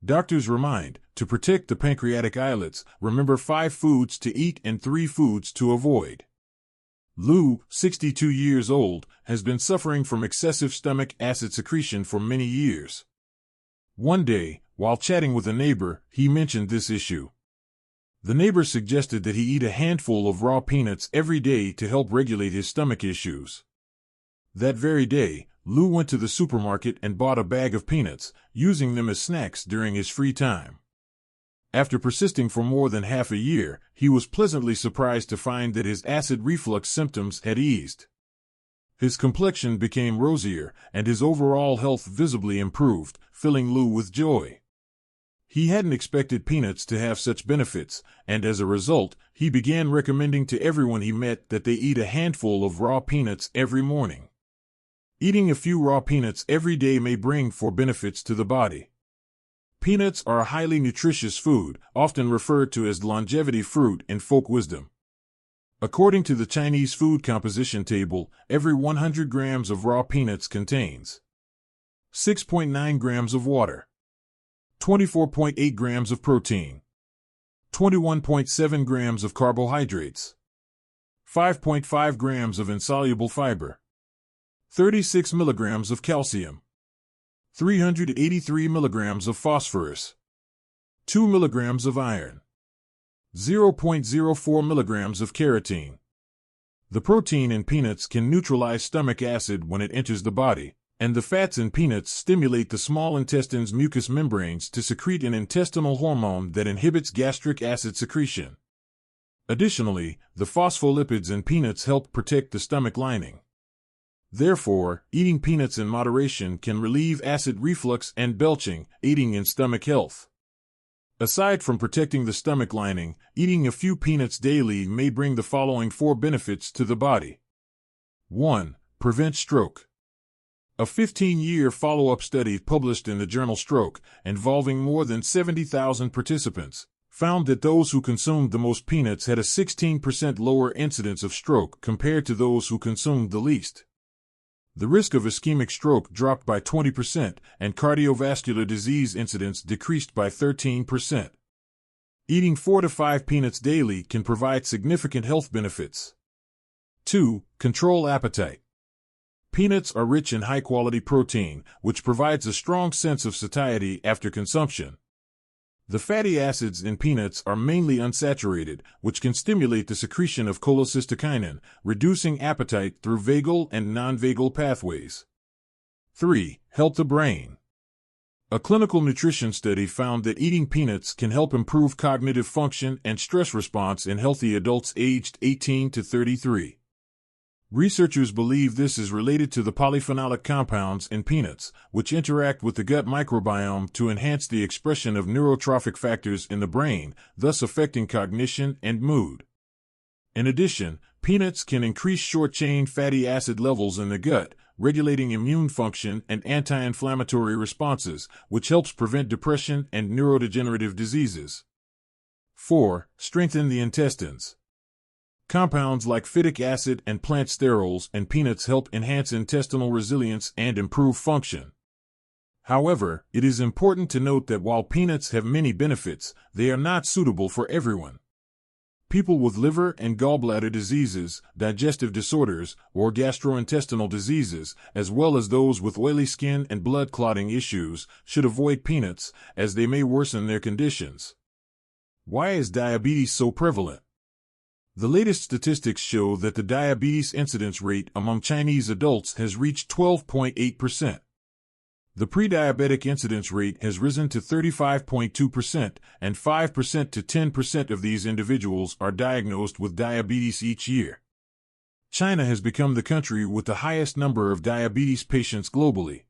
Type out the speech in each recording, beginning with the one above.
Doctors remind, to protect the pancreatic islets, remember 5 foods to eat and 3 foods to avoid. Lu, 62 years old, has been suffering from excessive stomach acid secretion for many years. One day, while chatting with a neighbor, he mentioned this issue. The neighbor suggested that he eat a handful of raw peanuts every day to help regulate his stomach issues. That very day, Lu went to the supermarket and bought a bag of peanuts, using them as snacks during his free time. After persisting for more than half a year, he was pleasantly surprised to find that his acid reflux symptoms had eased. His complexion became rosier, and his overall health visibly improved, filling Lu with joy. He hadn't expected peanuts to have such benefits, and as a result, he began recommending to everyone he met that they eat a handful of raw peanuts every morning. Eating a few raw peanuts every day may bring 4 benefits to the body. Peanuts are a highly nutritious food, often referred to as longevity fruit in folk wisdom. According to the Chinese food composition table, every 100 grams of raw peanuts contains 6.9 grams of water, 24.8 grams of protein, 21.7 grams of carbohydrates, 5.5 grams of insoluble fiber, 36 milligrams of calcium, 383 milligrams of phosphorus, 2 milligrams of iron, 0.04 milligrams of carotene. The protein in peanuts can neutralize stomach acid when it enters the body, and the fats in peanuts stimulate the small intestine's mucous membranes to secrete an intestinal hormone that inhibits gastric acid secretion. Additionally, the phospholipids in peanuts help protect the stomach lining. Therefore, eating peanuts in moderation can relieve acid reflux and belching, aiding in stomach health. Aside from protecting the stomach lining, eating a few peanuts daily may bring the following 4 benefits to the body. 1. Prevent stroke. A 15-year follow-up study published in the journal Stroke, involving more than 70,000 participants, found that those who consumed the most peanuts had a 16% lower incidence of stroke compared to those who consumed the least. The risk of ischemic stroke dropped by 20%, and cardiovascular disease incidence decreased by 13%. Eating 4 to 5 peanuts daily can provide significant health benefits. 2. Control appetite. Peanuts are rich in high-quality protein, which provides a strong sense of satiety after consumption. The fatty acids in peanuts are mainly unsaturated, which can stimulate the secretion of cholecystokinin, reducing appetite through vagal and non-vagal pathways. 3. Help the brain. A clinical nutrition study found that eating peanuts can help improve cognitive function and stress response in healthy adults aged 18 to 33. Researchers believe this is related to the polyphenolic compounds in peanuts, which interact with the gut microbiome to enhance the expression of neurotrophic factors in the brain, thus affecting cognition and mood. In addition, peanuts can increase short-chain fatty acid levels in the gut, regulating immune function and anti-inflammatory responses, which helps prevent depression and neurodegenerative diseases. 4. Strengthen the intestines. Compounds like phytic acid and plant sterols in peanuts help enhance intestinal resilience and improve function. However, it is important to note that while peanuts have many benefits, they are not suitable for everyone. People with liver and gallbladder diseases, digestive disorders, or gastrointestinal diseases, as well as those with oily skin and blood clotting issues, should avoid peanuts, as they may worsen their conditions. Why is diabetes so prevalent? The latest statistics show that the diabetes incidence rate among Chinese adults has reached 12.8%. The pre-diabetic incidence rate has risen to 35.2%, and 5% to 10% of these individuals are diagnosed with diabetes each year. China has become the country with the highest number of diabetes patients globally.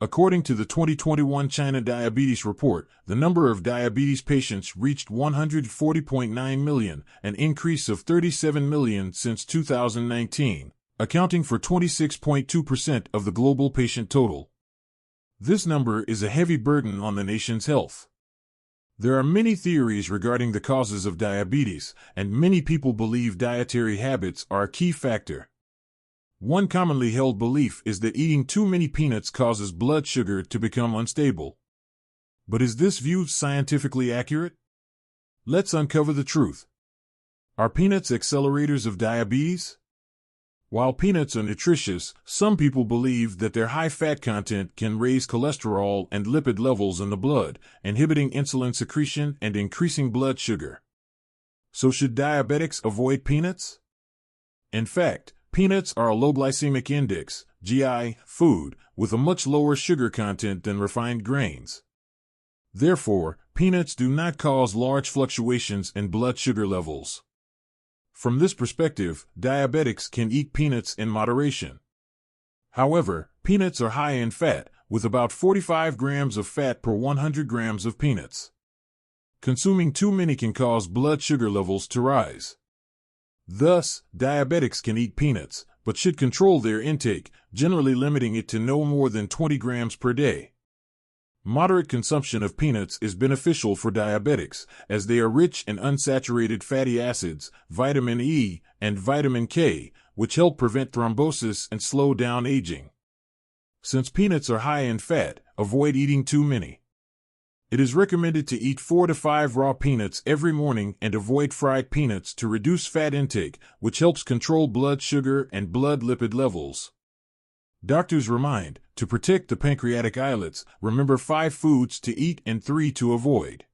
According to the 2021 China Diabetes Report, the number of diabetes patients reached 140.9 million, an increase of 37 million since 2019, accounting for 26.2% of the global patient total. This number is a heavy burden on the nation's health. There are many theories regarding the causes of diabetes, and many people believe dietary habits are a key factor. One commonly held belief is that eating too many peanuts causes blood sugar to become unstable. But is this view scientifically accurate? Let's uncover the truth. Are peanuts accelerators of diabetes? While peanuts are nutritious, some people believe that their high fat content can raise cholesterol and lipid levels in the blood, inhibiting insulin secretion and increasing blood sugar. So should diabetics avoid peanuts? In fact, peanuts are a low glycemic index (GI) food with a much lower sugar content than refined grains. Therefore, peanuts do not cause large fluctuations in blood sugar levels. From this perspective, diabetics can eat peanuts in moderation. However, peanuts are high in fat, with about 45 grams of fat per 100 grams of peanuts. Consuming too many can cause blood sugar levels to rise. Thus, diabetics can eat peanuts, but should control their intake, generally limiting it to no more than 20 grams per day. Moderate consumption of peanuts is beneficial for diabetics, as they are rich in unsaturated fatty acids, vitamin E, and vitamin K, which help prevent thrombosis and slow down aging. Since peanuts are high in fat, avoid eating too many. It is recommended to eat 4 to 5 raw peanuts every morning and avoid fried peanuts to reduce fat intake, which helps control blood sugar and blood lipid levels. Doctors remind, to protect the pancreatic islets, remember 5 foods to eat and 3 to avoid.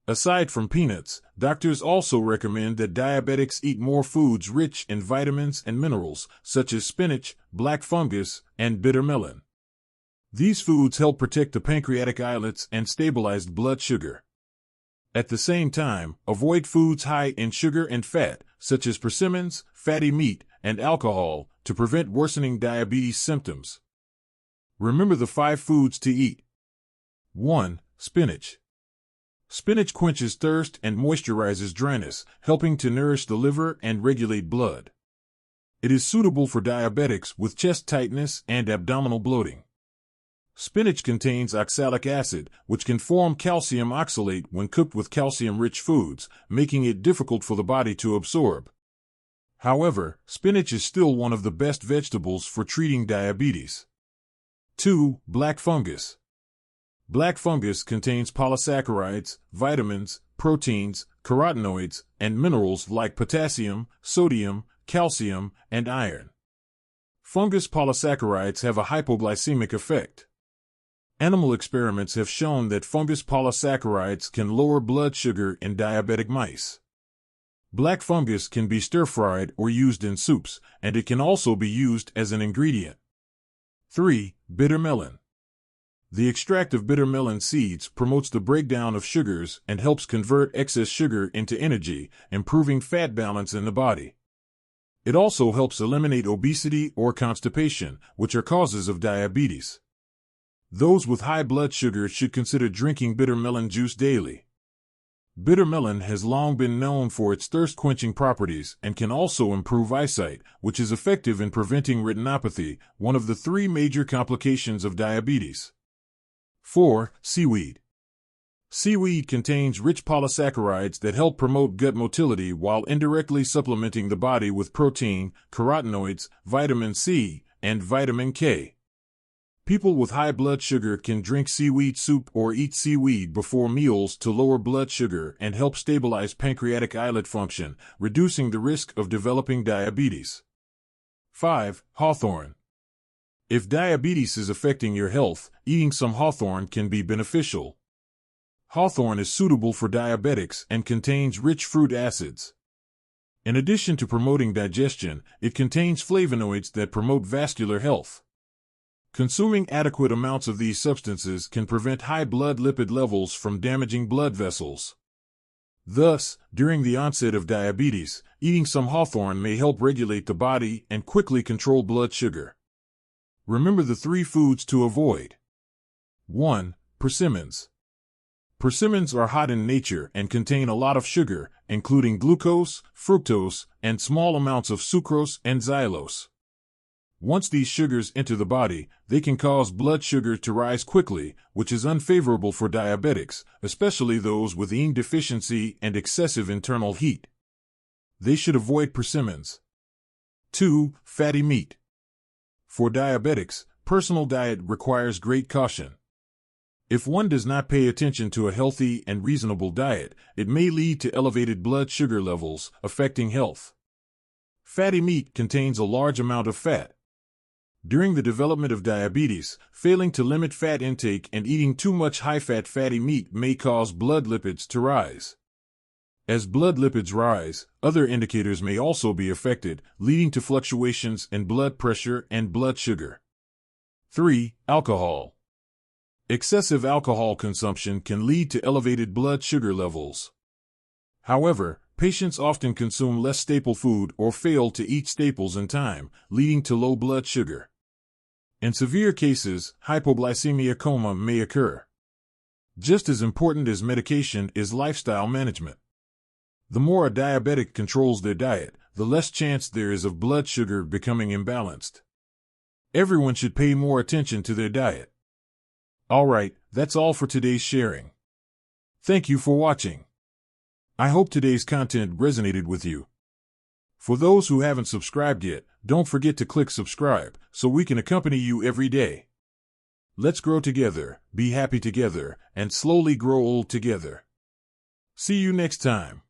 Aside from peanuts, doctors also recommend that diabetics eat more foods rich in vitamins and minerals, such as spinach, black fungus, and bitter melon. These foods help protect the pancreatic islets and stabilize blood sugar. At the same time, avoid foods high in sugar and fat, such as persimmons, fatty meat, and alcohol, to prevent worsening diabetes symptoms. Remember the 5 foods to eat. 1. Spinach. Spinach quenches thirst and moisturizes dryness, helping to nourish the liver and regulate blood. It is suitable for diabetics with chest tightness and abdominal bloating. Spinach contains oxalic acid, which can form calcium oxalate when cooked with calcium-rich foods, making it difficult for the body to absorb. However, spinach is still one of the best vegetables for treating diabetes. 2. Black fungus. Black fungus contains polysaccharides, vitamins, proteins, carotenoids, and minerals like potassium, sodium, calcium, and iron. Fungus polysaccharides have a hypoglycemic effect. Animal experiments have shown that fungus polysaccharides can lower blood sugar in diabetic mice. Black fungus can be stir-fried or used in soups, and it can also be used as an ingredient. 3. Bitter melon. The extract of bitter melon seeds promotes the breakdown of sugars and helps convert excess sugar into energy, improving fat balance in the body. It also helps eliminate obesity or constipation, which are causes of diabetes. Those with high blood sugar should consider drinking bitter melon juice daily. Bitter melon has long been known for its thirst-quenching properties and can also improve eyesight, which is effective in preventing retinopathy, one of the 3 major complications of diabetes. 4. Seaweed. Seaweed contains rich polysaccharides that help promote gut motility while indirectly supplementing the body with protein, carotenoids, vitamin C, and vitamin K. People with high blood sugar can drink seaweed soup or eat seaweed before meals to lower blood sugar and help stabilize pancreatic islet function, reducing the risk of developing diabetes. 5. Hawthorn. If diabetes is affecting your health, eating some hawthorn can be beneficial. Hawthorn is suitable for diabetics and contains rich fruit acids. In addition to promoting digestion, it contains flavonoids that promote vascular health. Consuming adequate amounts of these substances can prevent high blood lipid levels from damaging blood vessels. Thus, during the onset of diabetes, eating some hawthorn may help regulate the body and quickly control blood sugar. Remember the 3 foods to avoid. 1. Persimmons. Persimmons are hot in nature and contain a lot of sugar, including glucose, fructose, and small amounts of sucrose and xylose. Once these sugars enter the body, they can cause blood sugar to rise quickly, which is unfavorable for diabetics, especially those with iron deficiency and excessive internal heat. They should avoid persimmons. 2. Fatty meat. For diabetics, personal diet requires great caution. If one does not pay attention to a healthy and reasonable diet, it may lead to elevated blood sugar levels, affecting health. Fatty meat contains a large amount of fat. During the development of diabetes, failing to limit fat intake and eating too much high-fat fatty meat may cause blood lipids to rise. As blood lipids rise, other indicators may also be affected, leading to fluctuations in blood pressure and blood sugar. 3. Alcohol. Excessive alcohol consumption can lead to elevated blood sugar levels. However, patients often consume less staple food or fail to eat staples in time, leading to low blood sugar. In severe cases, hypoglycemia coma may occur. Just as important as medication is lifestyle management. The more a diabetic controls their diet, the less chance there is of blood sugar becoming imbalanced. Everyone should pay more attention to their diet. Alright, that's all for today's sharing. Thank you for watching. I hope today's content resonated with you. For those who haven't subscribed yet, don't forget to click subscribe so we can accompany you every day. Let's grow together, be happy together, and slowly grow old together. See you next time.